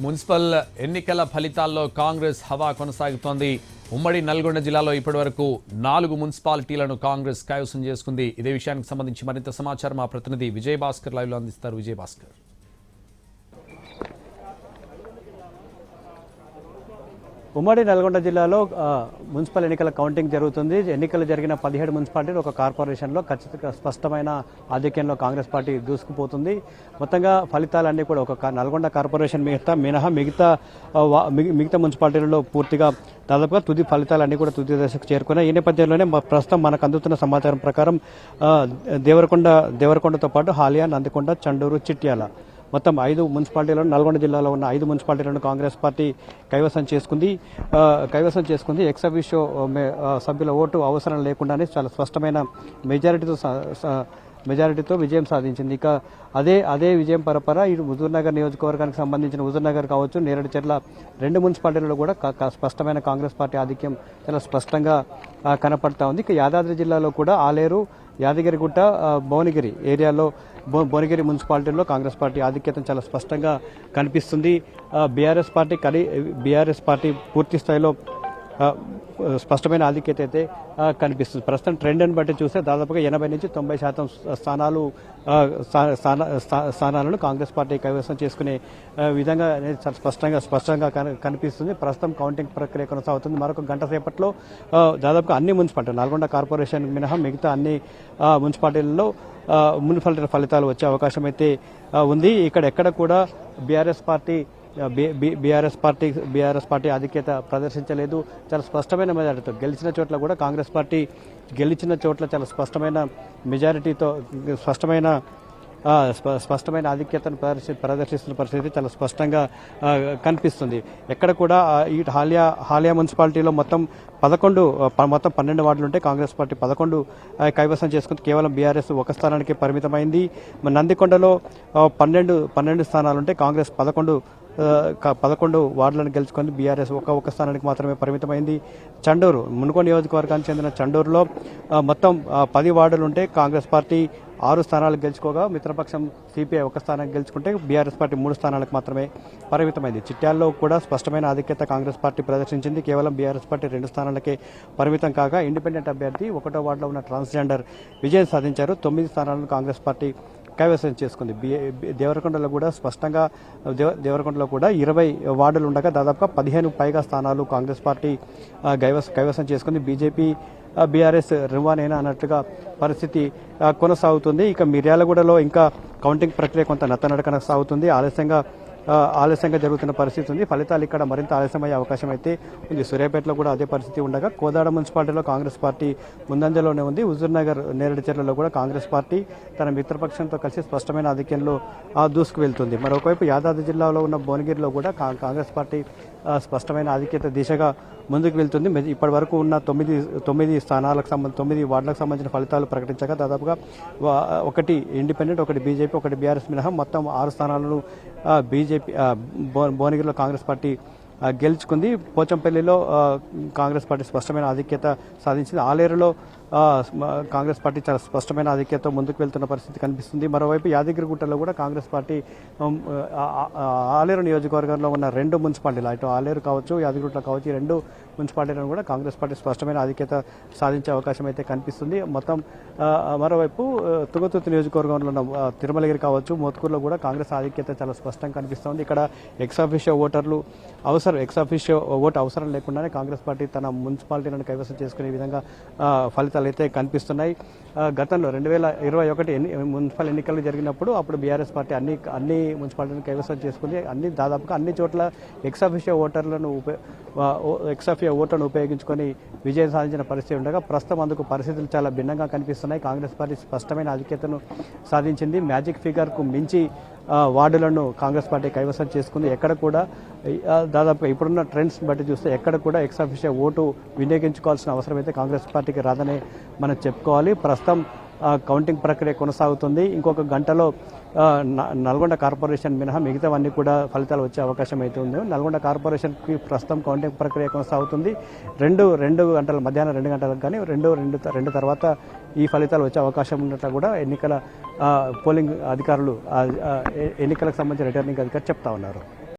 Municipal ఎన్నికల ఫలితాల్లో కాంగ్రెస్ హవా కొనసాగుతోంది. ఉమ్మడి నల్గొండ జిల్లాలో ఇప్పటివరకు 4 మున్సిపాలిటీలను కాంగ్రెస్ కైవసం చేసుకుంది. ఇదే విషయానికి సంబంధించి మరింత సమాచారం మా ప్రతినిధి విజయ్ భాస్కర్ లైవ్ లో అందిస్తారు. విజయ్ భాస్కర్. ఉమ్మడి నల్గొండ జిల్లాలో మున్సిపల్ ఎన్నికల కౌంటింగ్ జరుగుతుంది. ఎన్నికలు జరిగిన 17 మున్సిపాలిటీలు ఒక కార్పొరేషన్లో ఖచ్చితంగా స్పష్టమైన ఆధిక్యంలో కాంగ్రెస్ పార్టీ దూసుకుపోతుంది. మొత్తంగా ఫలితాలన్నీ కూడా ఒక నల్గొండ కార్పొరేషన్ మినహా మిగతా మున్సిపాలిటీలలో పూర్తిగా దాదాపుగా తుది ఫలితాలన్నీ కూడా తుది దశకు చేరుకున్నాయి. ఈ నేపథ్యంలోనే ప్రస్తుతం మనకు అందుతున్న సమాచారం ప్రకారం దేవరకొండతో పాటు హాలియా, నందికొండ, చండూరు, చిట్యాల మొత్తం 5 మున్సిపాలిటీలను నల్గొండ జిల్లాలో ఉన్న 5 మున్సిపాలిటీలను కాంగ్రెస్ పార్టీ కైవసం చేసుకుంది. ఎక్స్ అఫీషియో సభ్యుల ఓటు అవసరం లేకుండానే చాలా స్పష్టమైన మెజారిటీతో విజయం సాధించింది. ఇక అదే విజయం పరపర ఇటు హుజూర్నగర్ నియోజకవర్గానికి సంబంధించిన హుజూర్నగర్ కావచ్చు, నేరేడుచర్ల 2 మున్సిపాలిటీలలో కూడా స్పష్టమైన కాంగ్రెస్ పార్టీ ఆధిక్యం చాలా స్పష్టంగా కనపడతా ఉంది. ఇక యాదాద్రి జిల్లాలో కూడా ఆలేరు, యాదగిరిగుట్ట, భువనగిరి ఏరియాలో భువనగిరి మున్సిపాలిటీల్లో కాంగ్రెస్ పార్టీ ఆధిక్యత చాలా స్పష్టంగా కనిపిస్తుంది. బీఆర్ఎస్ పార్టీ పూర్తి స్థాయిలో స్పష్టమైన ఆధిక్యత అయితే కనిపిస్తుంది. ప్రస్తుతం ట్రెండ్ని బట్టి చూస్తే దాదాపుగా 80 నుంచి 90% స్థానాలను కాంగ్రెస్ పార్టీ కైవసం చేసుకునే విధంగా స్పష్టంగా కనిపిస్తుంది. ప్రస్తుతం కౌంటింగ్ ప్రక్రియ కొనసాగుతుంది. మరొక గంట సేపట్లో దాదాపుగా అన్ని మున్సిపాలిటీలు నల్గొండ కార్పొరేషన్ మినహా మిగతా అన్ని మున్సిపాలిటీలలో మున్సిపాలిటీ ఫలితాలు వచ్చే అవకాశం అయితే ఉంది. ఎక్కడ కూడా బీఆర్ఎస్ పార్టీ ఆధిక్యత ప్రదర్శించలేదు. చాలా స్పష్టమైన మెజారిటీతో గెలిచిన చోట్ల చాలా స్పష్టమైన మెజారిటీతో స్పష్టమైన ఆధిక్యతను ప్రదర్శిస్తున్న పరిస్థితి చాలా స్పష్టంగా కనిపిస్తుంది. ఎక్కడ కూడా ఈ హాలియా మున్సిపాలిటీలో మొత్తం 12 వార్డులు ఉంటే కాంగ్రెస్ పార్టీ 11 కైవసం చేసుకుంది. కేవలం బీఆర్ఎస్ ఒక స్థానానికి పరిమితమైంది. నందికొండలో 12 స్థానాలుంటే కాంగ్రెస్ 11 వార్డులను గెలుచుకొని బీఆర్ఎస్ ఒక స్థానానికి మాత్రమే పరిమితమైంది. చండూరు మునుగోడు నియోజకవర్గానికి చెందిన చండూరులో మొత్తం 10 వార్డులుంటే కాంగ్రెస్ పార్టీ 6 స్థానాలకు గెలుచుకోగా మిత్రపక్షం సిపిఐ ఒక స్థానానికి గెలుచుకుంటే బీఆర్ఎస్ పార్టీ 3 స్థానాలకు మాత్రమే పరిమితమైంది. చిట్యాల్లో కూడా స్పష్టమైన ఆధిక్యత కాంగ్రెస్ పార్టీ ప్రదర్శించింది. కేవలం బీఆర్ఎస్ పార్టీ 2 స్థానాలకే పరిమితం కాగా ఇండిపెండెంట్ అభ్యర్థి 1వ వార్డులో ఉన్న ట్రాన్స్జెండర్ విజయం సాధించారు. 9 స్థానాలను కాంగ్రెస్ పార్టీ కైవసం చేసుకుంది. దేవరకొండలో కూడా 20 వార్డులు ఉండగా దాదాపుగా 15 పైగా స్థానాలు కాంగ్రెస్ పార్టీ కైవసం చేసుకుంది. బీజేపీ బీఆర్ఎస్ రివానేనా అన్నట్లుగా పరిస్థితి కొనసాగుతుంది. ఇక మిర్యాలగూడలో ఇంకా కౌంటింగ్ ప్రక్రియ కొంత నత్తనడకన సాగుతుంది. ఆలస్యంగా జరుగుతున్న పరిస్థితి ఉంది. ఫలితాలు ఇక్కడ మరింత ఆలస్యమయ్యే అవకాశం అయితే ఉంది. సూర్యాపేటలో కూడా అదే పరిస్థితి ఉండగా కోదాడ మున్సిపాలిటీలో కాంగ్రెస్ పార్టీ ముందంజలోనే ఉంది. హుజూర్నగర్, నేరేడుచర్లలో కూడా కాంగ్రెస్ పార్టీ తన మిత్రపక్షంతో కలిసి స్పష్టమైన ఆధిక్యంలో దూసుకు వెళ్తుంది. మరొకవైపు యాదాద్రి జిల్లాలో ఉన్న భువనగిరిలో కూడా కాంగ్రెస్ పార్టీ స్పష్టమైన ఆధిక్యత దిశగా ముందుకు వెళ్తుంది. ఇప్పటి వరకు ఉన్న 9 వార్డులకు సంబంధించిన ఫలితాలు ప్రకటించగా దాదాపుగా 1 ఇండిపెండెంట్, 1 బీజేపీ, 1 బీఆర్ఎస్ మినహా మొత్తం 6 స్థానాలను భువనగిరిలో కాంగ్రెస్ పార్టీ గెలుచుకుంది. పోచంపల్లిలో కాంగ్రెస్ పార్టీ స్పష్టమైన ఆధిక్యత సాధించింది. ఆలేరులో కాంగ్రెస్ పార్టీ చాలా స్పష్టమైన ఆధిక్యతతో ముందుకు వెళ్తున్న పరిస్థితి కనిపిస్తుంది. మరోవైపు యాదగిరిగుట్టలో కూడా కాంగ్రెస్ పార్టీ ఆలేరు నియోజకవర్గంలో ఉన్న 2 మున్సిపాలిటీలు అటు ఆలేరు కావచ్చు, యాదగిరిగుట్ట కావచ్చు, ఈ 2 మున్సిపాలిటీలను కూడా కాంగ్రెస్ పార్టీ స్పష్టమైన ఆధిక్యత సాధించే అవకాశం అయితే కనిపిస్తుంది. మొత్తం మరోవైపు తుంగతుర్తి నియోజకవర్గంలో ఉన్న తిరుమలగిరి కావచ్చు, మోత్కూరులో కూడా కాంగ్రెస్ ఆధిక్యత చాలా స్పష్టంగా కనిపిస్తుంది. ఇక్కడ ఎక్స్ అఫీషియో ఓటు అవసరం లేకుండానే కాంగ్రెస్ పార్టీ తన మున్సిపాలిటీలను కైవసం చేసుకునే విధంగా ఫలితాలు అయితే కనిపిస్తున్నాయి. గతంలో 2021 మున్సిపల్ ఎన్నికలు జరిగినప్పుడు అప్పుడు బీఆర్ఎస్ పార్టీ అన్ని మున్సిపాలిటీలను కైవసం చేసుకుంది. దాదాపుగా అన్ని చోట్ల ఎక్స్ అఫీషియో ఓట్లను ఉపయోగించుకొని విజయం సాధించిన పరిస్థితి ఉండగా ప్రస్తుతం అందుకు పరిస్థితులు చాలా భిన్నంగా కనిపిస్తున్నాయి. కాంగ్రెస్ పార్టీ స్పష్టమైన ఆధిక్యతను సాధించింది. మ్యాజిక్ ఫిగర్కు మించి వార్డులను కాంగ్రెస్ పార్టీ కైవసం చేసుకుంది. ఎక్కడ కూడా దాదాపుగా ఇప్పుడున్న ట్రెండ్స్ బట్టి చూస్తే ఎక్కడ కూడా ఎక్స్ అఫీషియో ఓటు వినియోగించుకోవాల్సిన అవసరం అయితే కాంగ్రెస్ పార్టీకి రాదని మనం చెప్పుకోవాలి. ప్రస్తుతం కౌంటింగ్ ప్రక్రియ కొనసాగుతుంది. ఇంకొక గంటలో నల్గొండ కార్పొరేషన్ మినహా మిగతావన్నీ కూడా ఫలితాలు వచ్చే అవకాశం అయితే ఉంది. నల్గొండ కార్పొరేషన్కి ప్రస్తుతం కౌంటింగ్ ప్రక్రియ కొనసాగుతుంది. మధ్యాహ్నం 2 గంటలకు కానీ రెండు తర్వాత ఈ ఫలితాలు వచ్చే అవకాశం ఉన్నట్లు కూడా ఎన్నికల పోలింగ్ అధికారులు ఎన్నికలకు సంబంధించిన రిటర్నింగ్ అధికారులు చెప్తా ఉన్నారు.